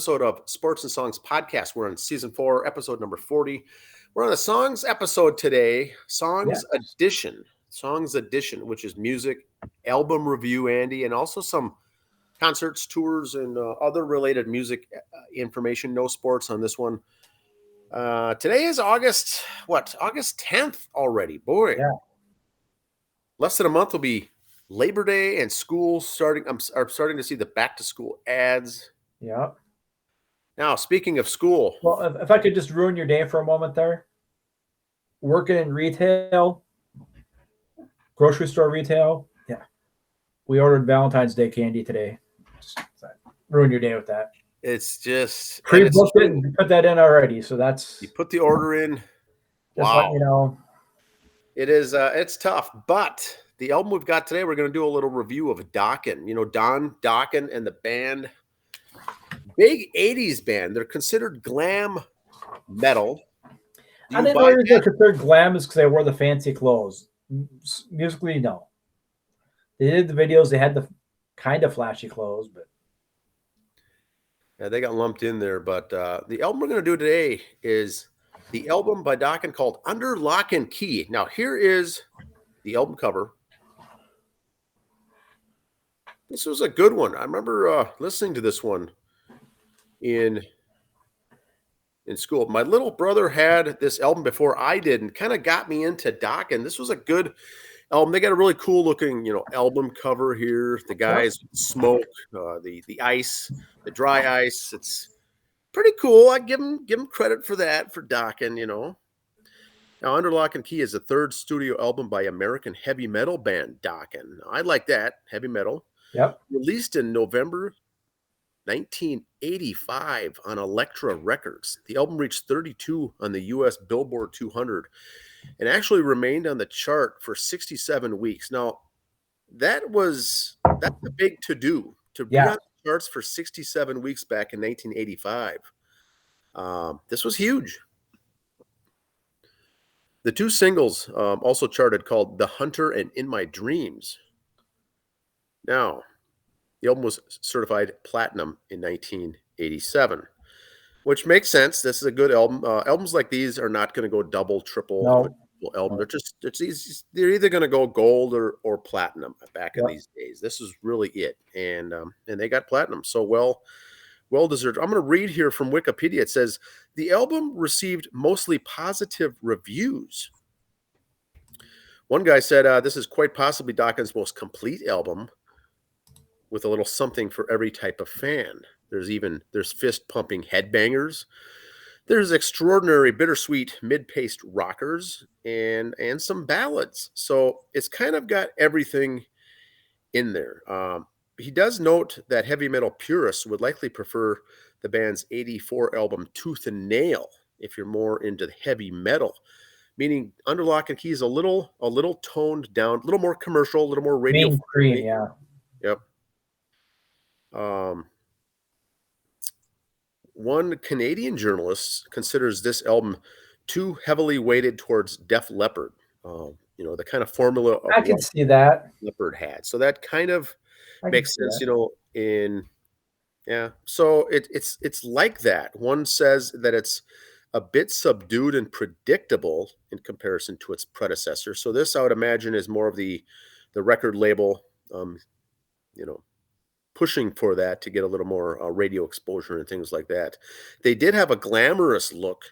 episode of Sports and Songs Podcast. We're on season 4, episode number 40. We're on the songs episode today, Songs Edition, which is music, album review, Andy, and also some concerts, tours, and other related music information. No sports on this one. Today is August 10th already. Boy, less than a month will be Labor Day and school starting. I'm starting to see the back to school ads. Yeah. Now, speaking of school. Well, if I could just ruin your day for a moment there. Working in retail, grocery store retail. Yeah. We ordered Valentine's Day candy today. Just ruin your day with that. It's just pre-booked it and put that in already. So that's you put the order in. Just wow. Let you know. It is it's tough, but the album we've got today, we're going to do a little review of Dokken. You know, Dokken and the band. Big 80s band. They're considered glam metal. I didn't know they're considered glam is because they wore the fancy clothes. Musically, no. They did the videos. They had the kind of flashy clothes, but yeah, they got lumped in there. But the album we're going to do today is the album by Dokken called Under Lock and Key. Now, here is the album cover. This was a good one. I remember listening to this one in school. My little brother had this album before I did and kind of got me into Dokken. This was a good album. They got a really cool looking, album cover here. The guys smoke, the ice, the dry ice. It's pretty cool. I give them credit for that for Dokken, Now, Under Lock and Key is the third studio album by American heavy metal band Dokken. I like that, heavy metal. Yep. Released in November 1985 on Elektra Records. The album reached 32 on the U.S. Billboard 200 and actually remained on the chart for 67 weeks. Now, that's a big to-do to be on the charts for 67 weeks back in 1985. This was huge. The two singles also charted called The Hunter and In My Dreams. Now, the album was certified platinum in 1987, which makes sense. This is a good album. Albums like these are not going to go double, triple album. They're either going to go gold or platinum back in these days. This is really it, and they got platinum. So well deserved. I'm going to read here from Wikipedia. It says the album received mostly positive reviews. One guy said this is quite possibly Dokken's most complete album, with a little something for every type of fan. There's fist-pumping headbangers. There's extraordinary bittersweet mid-paced rockers and some ballads. So it's kind of got everything in there. He does note that heavy metal purists would likely prefer the band's 84 album Tooth and Nail if you're more into heavy metal, meaning Under Lock and Key is a little toned down, a little more commercial, a little more radio. Mainstream, yeah. Yep. One Canadian journalist considers this album too heavily weighted towards Def Leppard. The kind of formula of I can see that Leppard had. So that kind of makes sense, So it's like that. One says that it's a bit subdued and predictable in comparison to its predecessor. So this, I would imagine, is more of the record label, pushing for that to get a little more radio exposure and things like that. They did have a glamorous look.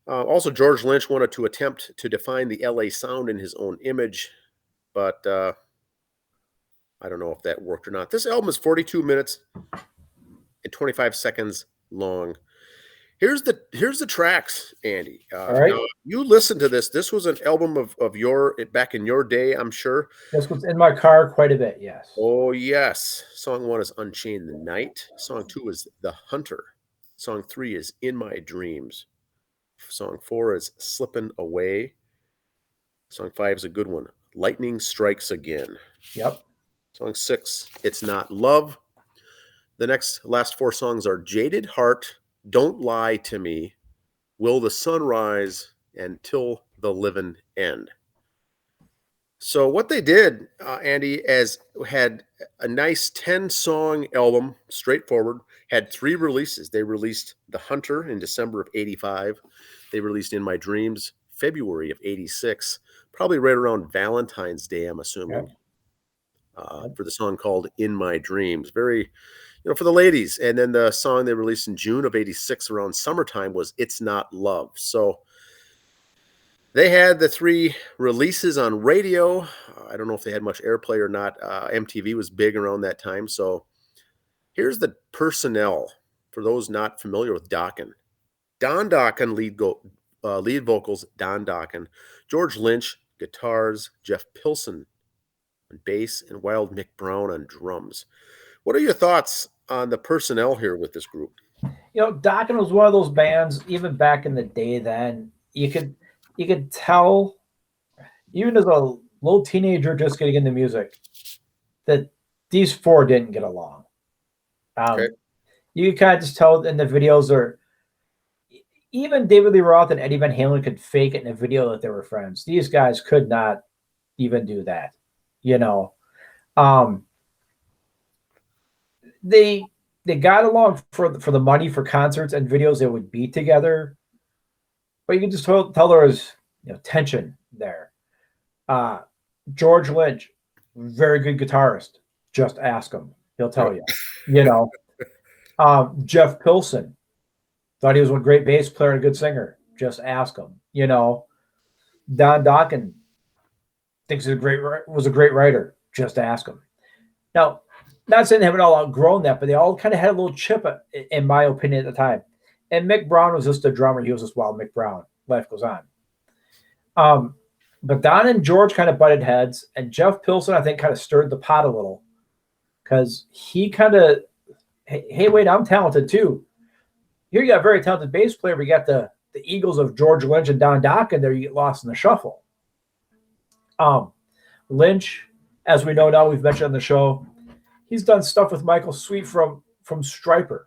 Also, George Lynch wanted to attempt to define the LA sound in his own image, but I don't know if that worked or not. This album is 42 minutes and 25 seconds long. Here's the tracks, Andy. All right. Now, you listen to this. This was an album of your back in your day, I'm sure. This was in my car quite a bit, yes. Oh, yes. Song 1 is Unchain the Night. Song 2 is The Hunter. Song 3 is In My Dreams. Song 4 is Slippin' Away. Song 5 is a good one. Lightning Strikes Again. Yep. Song 6, It's Not Love. The last 4 songs are Jaded Heart, Don't Lie to Me, Will the Sun Rise, and Till the Livin' End. So what they did, Andy, had a nice 10-song album, straightforward. had 3 releases. They released The Hunter in December of '85. They released In My Dreams February of '86, probably right around Valentine's Day, I'm assuming, Yep. Yep. for the song called In My Dreams. Very, for the ladies. And then the song they released in June of '86 around summertime was It's Not Love. So they had the 3 releases on radio. I don't know if they had much airplay or not. MTV was big around that time. So here's the personnel for those not familiar with Dokken. Don Dokken, lead vocals, Don Dokken. George Lynch, guitars. Jeff Pilson on bass, and Wild Mick Brown on drums. What are your thoughts on the personnel here with this group? Dokken was one of those bands, even back in the day then, you could tell, even as a little teenager just getting into music, that these 4 didn't get along. Okay. You could kind of just tell in the videos, or even David Lee Roth and Eddie Van Halen could fake it in a video that they were friends. These guys could not even do that. They got along for the money for concerts and videos. They would be together, but you can just tell there was tension there. George Lynch, very good guitarist. Just ask him; he'll tell you. Jeff Pilson, thought he was a great bass player and a good singer. Just ask him. Don Dokken thinks he's was a great writer. Just ask him. Now, not saying they haven't all outgrown that, but they all kind of had a little chip, in my opinion, at the time. And Mick Brown was just a drummer. He was just Wild Mick Brown. Life goes on. But Don and George kind of butted heads, and Jeff Pilson, I think, kind of stirred the pot a little, because he kind of, hey, wait, I'm talented too. Here you got a very talented bass player, but you got the egos of George Lynch and Don Dokken there. You get lost in the shuffle. Lynch, as we know now, we've mentioned on the show, he's done stuff with Michael Sweet from Stryper.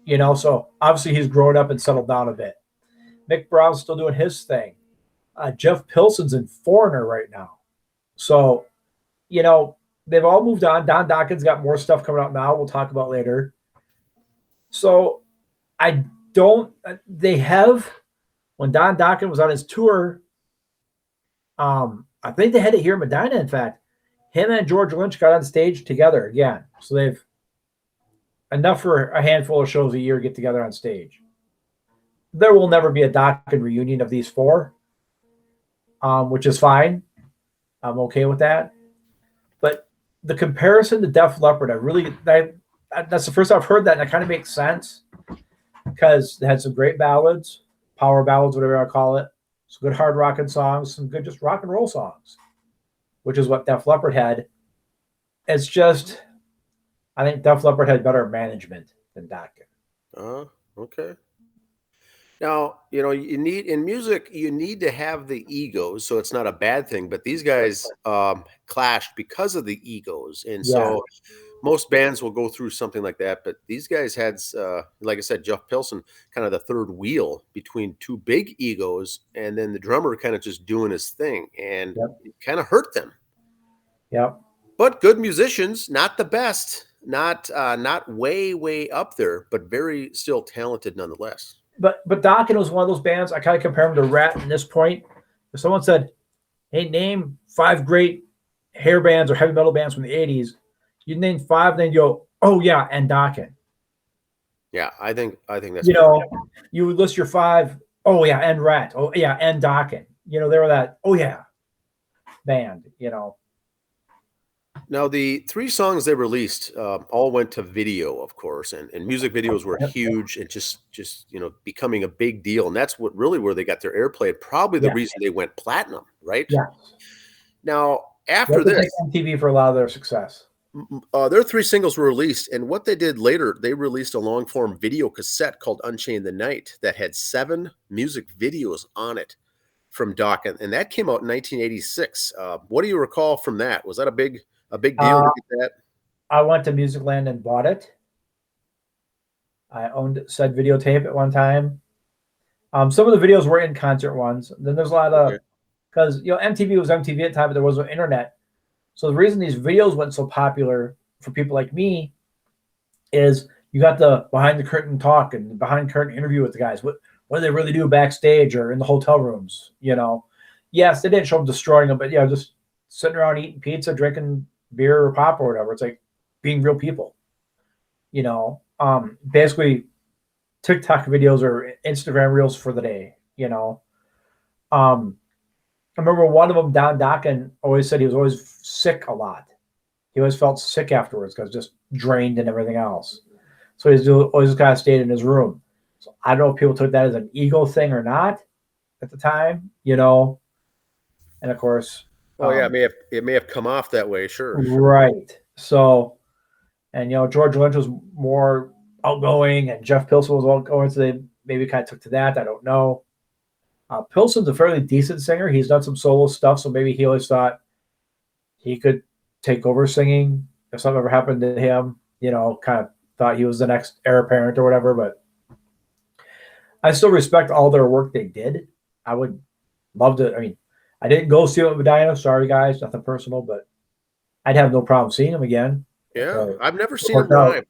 So obviously he's grown up and settled down a bit. Mick Brown's still doing his thing. Jeff Pilson's in Foreigner right now. So, they've all moved on. Don Dokken's got more stuff coming out now we'll talk about later. So when Don Dokken was on his tour, I think they had it here in Medina, in fact. Him and George Lynch got on stage together again. So they've enough for a handful of shows a year get together on stage. There will never be a Dokken reunion of these 4, which is fine. I'm okay with that. But the comparison to Def Leppard, that's the first time I've heard that, and it kind of makes sense, because they had some great ballads, power ballads, whatever you want to call it, some good hard rocking songs, some good just rock and roll songs, which is what Def Leppard had. It's just, I think Def Leppard had better management than Dokken. Okay. Now, you need, in music, you need to have the egos, so it's not a bad thing, but these guys clashed because of the egos. And so most bands will go through something like that, but these guys had, like I said, Jeff Pilson, kind of the third wheel between 2 big egos, and then the drummer kind of just doing his thing, and it kind of hurt them. Yep. But good musicians, not the best, not way up there, but very still talented nonetheless. But Dokken was one of those bands, I kind of compare him to Rat at this point. If someone said, hey, name 5 great hair bands or heavy metal bands from the 80s, you'd name 5, then you go, oh yeah, and Dokken. Yeah, I think that's you would list your 5, oh yeah, and Rat, oh yeah, and Dokken. They were that, oh yeah, band, Now, the 3 songs they released all went to video, of course, and music videos were huge and just becoming a big deal. And that's where they got their airplay. Probably the reason they went platinum, right? Yeah. Now, after this, MTV for a lot of their success. Their 3 singles were released, and what they did later, they released a long-form video cassette called Unchained the Night that had 7 music videos on it from Dokken, and that came out in 1986. What do you recall from that? Was that a big deal to get that? I went to Musicland and bought it. I owned said videotape at one time. Some of the videos were in concert ones. Then there's a lot of, because MTV was MTV at the time, but there was no internet. So the reason these videos went so popular for people like me is You got the behind the curtain talk and behind curtain interview with the guys. What do they really do backstage or in the hotel rooms? Yes, they didn't show them destroying them, but just sitting around eating pizza, drinking beer or pop or whatever. It's like being real people. Basically TikTok videos or Instagram reels for the day. I remember one of them, Dokken, always said he was always sick a lot. He always felt sick afterwards because just drained and everything else. So he's always kind of stayed in his room. So I don't know if people took that as an ego thing or not at the time, And of course, Oh yeah, it may have come off that way, sure. Right. So, and George Lynch was more outgoing, and Jeff Pilson was outgoing, so they maybe kind of took to that. I don't know. Pilson's a fairly decent singer. He's done some solo stuff, so maybe he always thought he could take over singing if something ever happened to him. Kind of thought he was the next heir apparent or whatever. But I still respect all their work they did. I would love to. I mean, I didn't go see them at Medina. Sorry, guys, nothing personal, but I'd have no problem seeing them again. Yeah, I've never seen them live.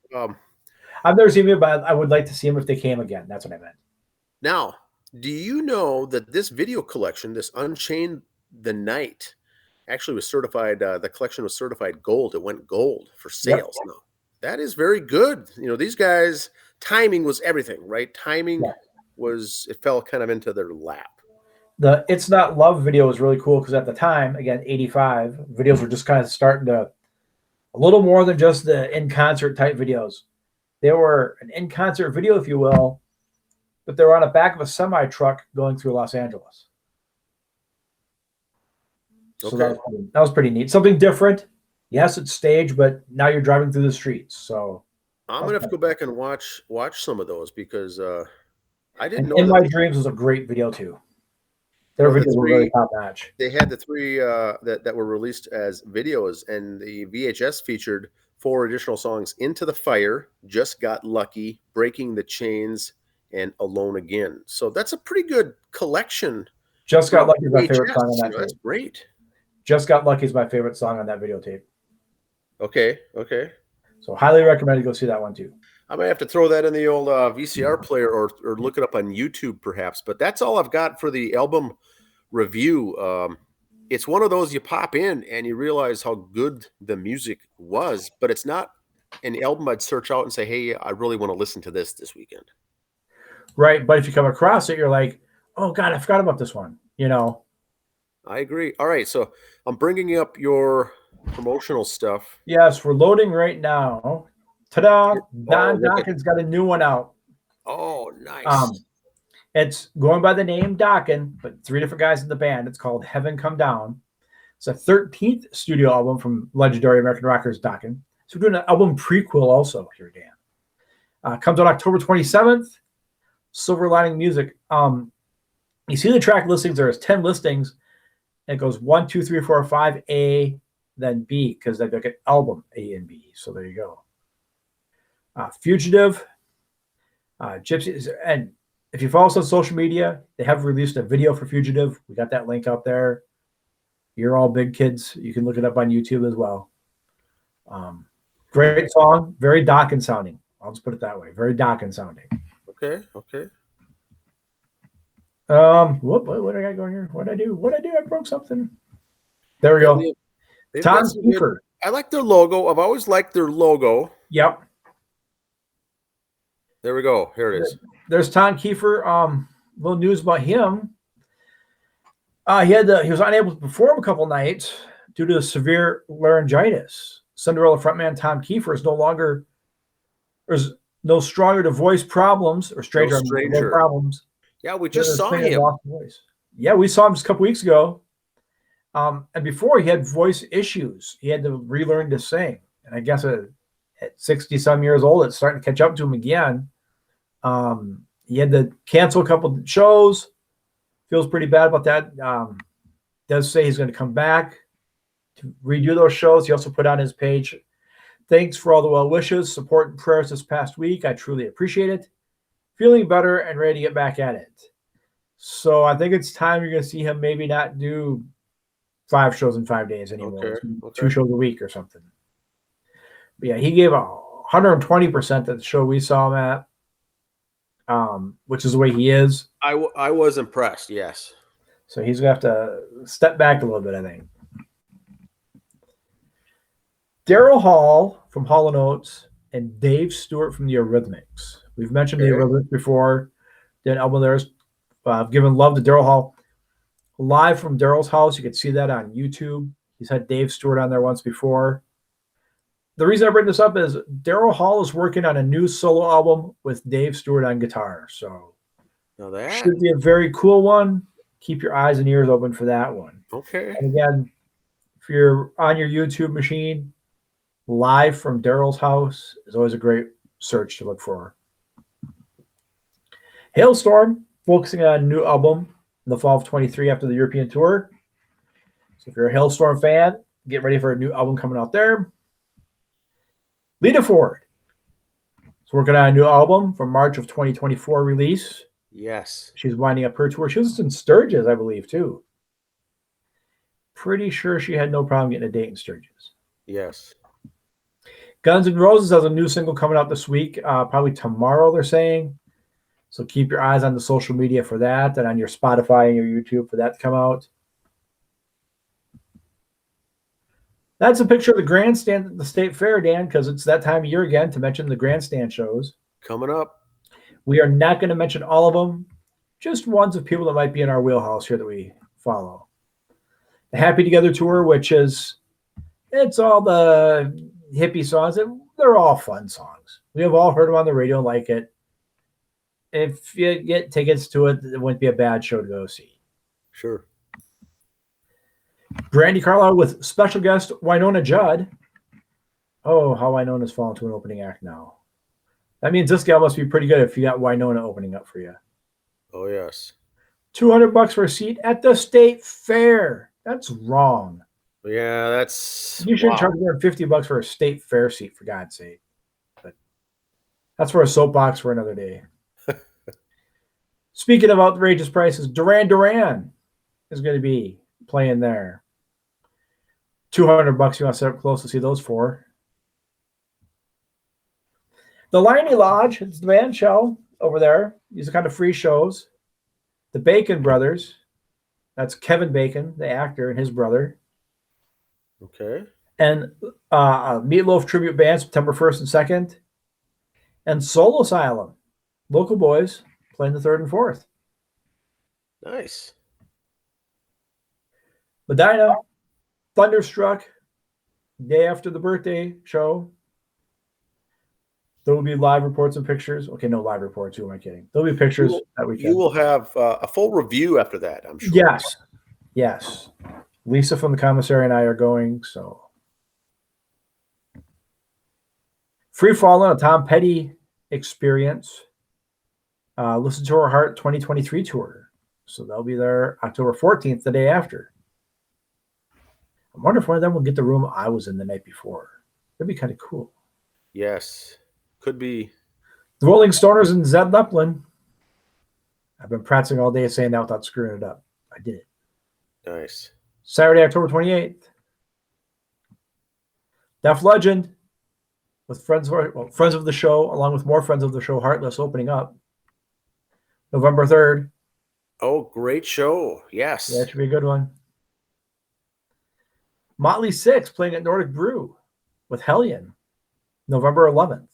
I've never seen them, but I would like to see them if they came again. That's what I meant. Now, do you know that this video collection, this Unchained the Night, actually was certified, the collection was certified gold. It went gold for sales. Yep. Now, that is very good. These guys, timing was everything, right? Timing it fell kind of into their lap. The It's Not Love video was really cool because at the time, again, 85, videos were just kind of starting to, a little more than just the in-concert type videos. They were an in-concert video, if you will, but they were on the back of a semi-truck going through Los Angeles. So that was pretty neat. Something different. Yes, it's staged, but now you're driving through the streets. So I'm gonna have to go back and watch some of those because I didn't know. In My Dreams was a great video too. Their videos were really top notch. They had the three that were released as videos, and the VHS featured 4 additional songs: "Into the Fire," "Just Got Lucky," "Breaking the Chains," and "Alone Again." So that's a pretty good collection. "Just Got Lucky" is my favorite song on that tape. That's great. "Just Got Lucky" is my favorite song on that videotape. Okay. So highly recommend to go see that one too. I might have to throw that in the old VCR player or look it up on YouTube perhaps. But that's all I've got for the album review. It's one of those you pop in and you realize how good the music was, but it's not an album I'd search out and say, hey, I really want to listen to this weekend. Right. But if you come across it, you're like, oh, God, I forgot about this one. I agree. All right. So I'm bringing up your promotional stuff. Yes, we're loading right now. Ta-da! Don Dokken's got a new one out. Oh, nice. It's going by the name Dokken, but 3 different guys in the band. It's called Heaven Come Down. It's a 13th studio album from legendary American rockers Dokken. So we're doing an album prequel also here, Dan. Comes out October 27th. Silver Lining Music. You see the track listings. There's 10 listings. And it goes 1, 2, 3, 4, 5, A, then B, because they've got an album A and B. So there you go. Fugitive, Gypsies, and if you follow us on social media, they have released a video for Fugitive. We got that link out there. You're all big kids. You can look it up on YouTube as well. Great song, very Dokken sounding. I'll just put it that way. Very Dokken sounding. Okay. What did I got going here? What did I do? I broke something. There we go. Tom Kiefer. I like their logo. I've always liked their logo. Yep. There we go. Here it is. There's Tom Kiefer. Little news about him. He was unable to perform a couple nights due to severe laryngitis. Cinderella frontman Tom Kiefer is there's no stronger to voice problems or stranger problems. Yeah, we just saw him. Yeah, we saw him just a couple weeks ago. And before he had voice issues. He had to relearn to sing. And I guess at 60-some years old, it's starting to catch up to him again. He had to cancel a couple of shows. Feels pretty bad about that. Does say he's going to come back to redo those shows. He also put on his page, thanks for all the well wishes, support, and prayers this past week. I truly appreciate it. Feeling better and ready to get back at it. So I think it's time you're going to see him maybe not do 5 shows in 5 days anymore. Okay. 2 shows a week or something. But yeah, he gave a 120% at the show we saw him at, which is the way he is. I was impressed. Yes. So he's going to have to step back a little bit, I think. Daryl Hall from Hall & Oates and Dave Stewart from the Eurythmics. We've mentioned the Eurythmics before. An album there's given love to Daryl Hall. Live from Daryl's house. You can see that on YouTube. He's had Dave Stewart on there once before. The reason I bring this up is Daryl Hall is working on a new solo album with Dave Stewart on guitar. So that should be a very cool one. Keep your eyes and ears open for that one. Okay. And again, if you're on your YouTube machine, Live from Daryl's house is always a great search to look for. Hailstorm, focusing on a new album in the fall of 23 after the European tour. So if you're a Hailstorm fan, get ready for a new album coming out there. Lita Ford is working on a new album for March of 2024 release. Yes. She's winding up her tour. She was in Sturgis, I believe, too. Pretty sure she had no problem getting a date in Sturgis. Yes. Guns N' Roses has a new single coming out this week, probably tomorrow, they're saying. So keep your eyes on the social media for that and on your Spotify and your YouTube for that to come out. That's a picture of the grandstand at the State Fair, Dan, because it's that time of year again to mention the grandstand shows. Coming up. We are not going to mention all of them, just ones of people that might be in our wheelhouse here that we follow. The Happy Together Tour, which is, it's all the hippie songs. They're all fun songs. We have all heard them on the radio and like it. If you get tickets to it, it wouldn't be a bad show to go see. Sure. Brandi Carlile with special guest Winona Judd. Oh, how Winona's fallen to an opening act now. That means this gal must be pretty good if you got Winona opening up for you. Oh, yes. $200 for a seat at the State Fair. That's wrong. Yeah, that's... You shouldn't charge $50 for a State Fair seat, for God's sake. But that's for a soapbox for another day. Speaking of outrageous prices, Duran Duran is going to be playing there. $200 you want to set up close to see those four. The Liney Lodge, it's the band show over there. These are kind of free shows. The Bacon Brothers, that's Kevin Bacon, the actor, and his brother. Okay. And Meatloaf Tribute Band, September 1st and 2nd. And Soul Asylum, local boys, playing the 3rd and 4th. Nice. Medina, Thunderstruck, day after the birthday show. There will be live reports and pictures. Okay, no live reports. Who am I kidding? There'll be pictures that weekend. You will have a full review after that, I'm sure. Yes. Yes. Lisa from the commissary and I are going, so. Free Falling, a Tom Petty experience. Listen to Her Heart 2023 tour. So they'll be there October 14th, the day after. I wonder if one of them will get the room I was in the night before. That'd be kind of cool. Yes. Could be. The Rolling Stoners and Zed Zeppelin. I've been practicing all day saying that without screwing it up. I did it. Nice. Saturday, October 28th. Def Legend with friends of the show, along with more friends of the show, Heartless, opening up. November 3rd. Oh, great show. Yes. Yeah, that should be a good one. Motley Six playing at Nordic Brew with Hellion, November 11th.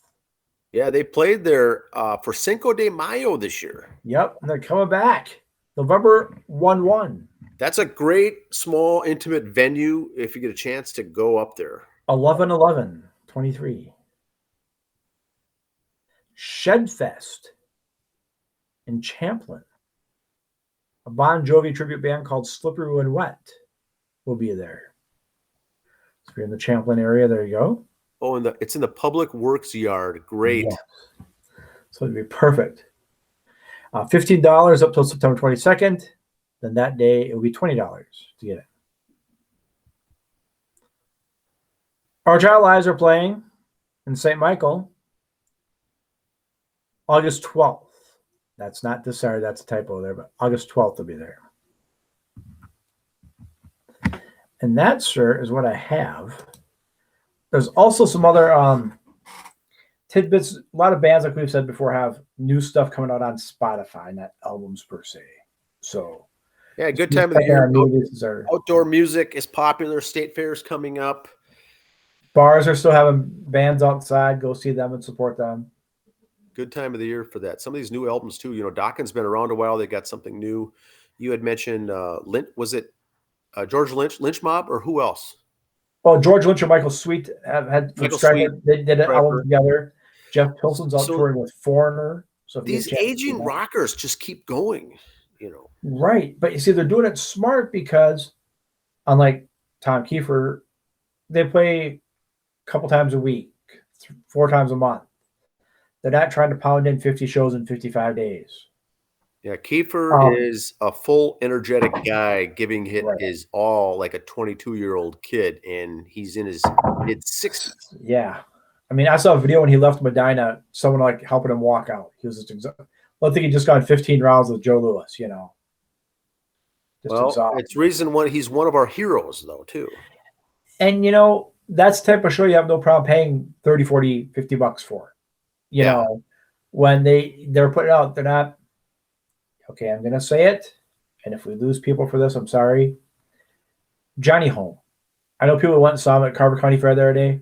Yeah, they played there for Cinco de Mayo this year. Yep, and they're coming back. November 1-1. That's a great, small, intimate venue if you get a chance to go up there. 11/11/23. Shedfest in Champlin. A Bon Jovi tribute band called Slippery When Wet will be there. So if you're in the Champlin area, there you go. Oh, and it's in the Public Works Yard. Great. Yeah. So it'd be perfect. $15 up till September 22nd. Then that day, it will be $20 to get it. Argyle Eyes are playing in St. Michael August 12th. That's not this Saturday. That's a typo there, but August 12th will be there. And that, sir, is what I have. There's also some other tidbits. A lot of bands, like we've said before, have new stuff coming out on Spotify, not albums per se. So yeah, good time of the year. Outdoor music is popular. State fairs coming up. Bars are still having bands outside. Go see them and support them. Good time of the year for that. Some of these new albums too. You know, Dokken's been around a while. They got something new. You had mentioned was it George Lynch Mob, or who else? Well, George Lynch and Michael Sweet had Michael Sweet, they did an album together. Jeff Pilson's out touring with Foreigner. So these aging rockers just keep going, you know. Right. But you see, they're doing it smart because, unlike Tom Kiefer, they play a couple times a week, 4 times a month. They're not trying to pound in 50 shows in 55 days. Yeah, Kiefer is a full, energetic guy giving his all like a 22-year-old kid, and he's in his mid-60s. Yeah. I mean, I saw a video when he left Medina, someone like helping him walk out. He was just I think he just got 15 rounds with Joe Louis, you know. It's reason why he's one of our heroes, though, too. And, you know, that's the type of show you have no problem paying 30, 40, 50 bucks for. You know, when they're putting out, they're not, okay, I'm going to say it. And if we lose people for this, I'm sorry. Johnny Home. I know people went and saw him at Carver County Fair the other day.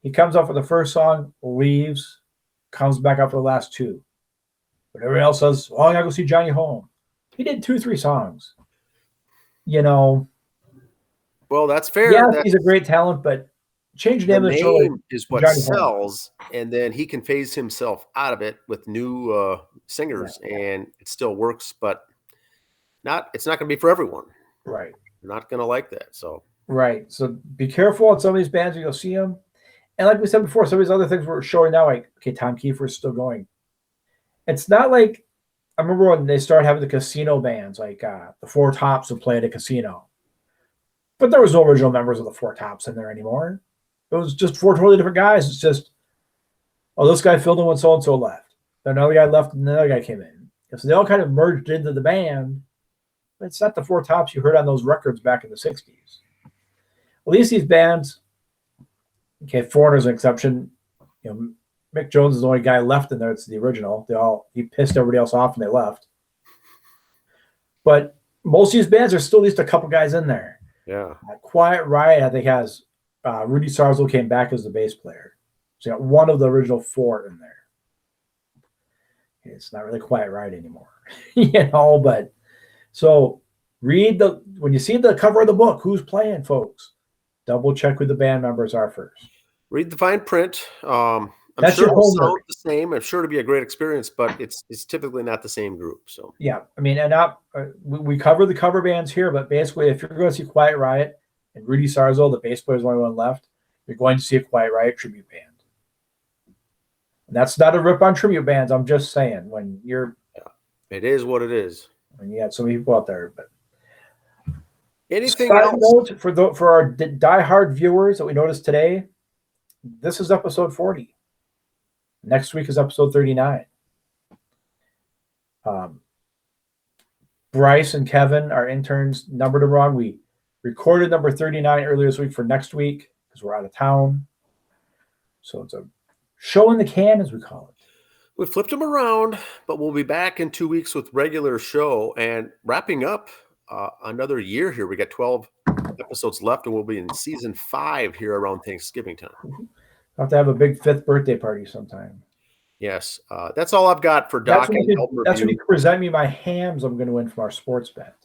He comes up for the first song, leaves, comes back up for the last 2. But everybody else says, oh, I got to go see Johnny Home. He did 2, 3 songs. You know. Well, that's fair. Yeah, he's a great talent, but change the name of the show is what Johnny sells, Home. And then he can phase himself out of it with new singers, and it still works, but it's not going to be for everyone. Right. You're not going to like that. So right. So be careful on some of these bands when you'll see them. And like we said before, some of these other things we're showing now, like, okay, Tom Kiefer is still going. It's not like, I remember when they started having the casino bands, like the Four Tops would play at a casino. But there was no original members of the Four Tops in there anymore. It was just 4 totally different guys. It's just, oh, this guy filled in when so-and-so left. Then another guy left and another guy came in. So they all kind of merged into the band. But it's not the Four Tops you heard on those records back in the 60s. At least these bands, okay, Foreigner's an exception. You know, Mick Jones is the only guy left in there. It's the original. He pissed everybody else off and they left. But most of these bands are still at least a couple guys in there. Yeah. Quiet Riot, I think, has Rudy Sarzo came back as the bass player. So you got one of the original 4 in there. It's not really Quiet Riot anymore. You know, but so when you see the cover of the book, who's playing, folks? Double check who the band members are first. Read the fine print. That's sure your homework. Sound the same. I'm sure it'll be a great experience, but it's typically not the same group. So yeah, I mean, and we cover the cover bands here, but basically, if you're going to see Quiet Riot and Rudy Sarzo, the bass player is the only one left, you're going to see a Quiet Riot tribute band. And that's not a rip on tribute bands. I'm just saying, when you're, it is what it is. And you got so many people out there, but anything else note for our diehard viewers that we noticed today? This is episode 40. Next week is episode 39. Bryce and Kevin, our interns, numbered them wrong. We recorded number 39 earlier this week for next week because we're out of town. So it's a show in the can, as we call it. We flipped them around, but we'll be back in 2 weeks with regular show and wrapping up another year here. We got 12 episodes left, and we'll be in season 5 here around Thanksgiving time. I'll have to have a big 5th birthday party sometime. Yes. That's all I've got for Dokken. That's when you can present me my hams I'm going to win from our sports bet.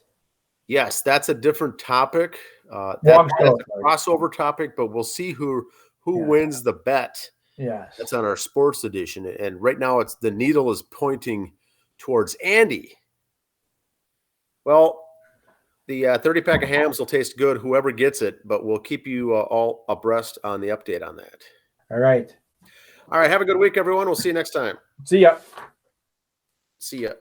Yes, that's a different topic. That's a crossover topic, but we'll see who wins the bet. Yes. That's on our sports edition. And right now the needle is pointing towards Andy. Well, the 30-pack of hams will taste good, whoever gets it, but we'll keep you all abreast on the update on that. All right. All right. Have a good week, everyone. We'll see you next time. See ya. See ya.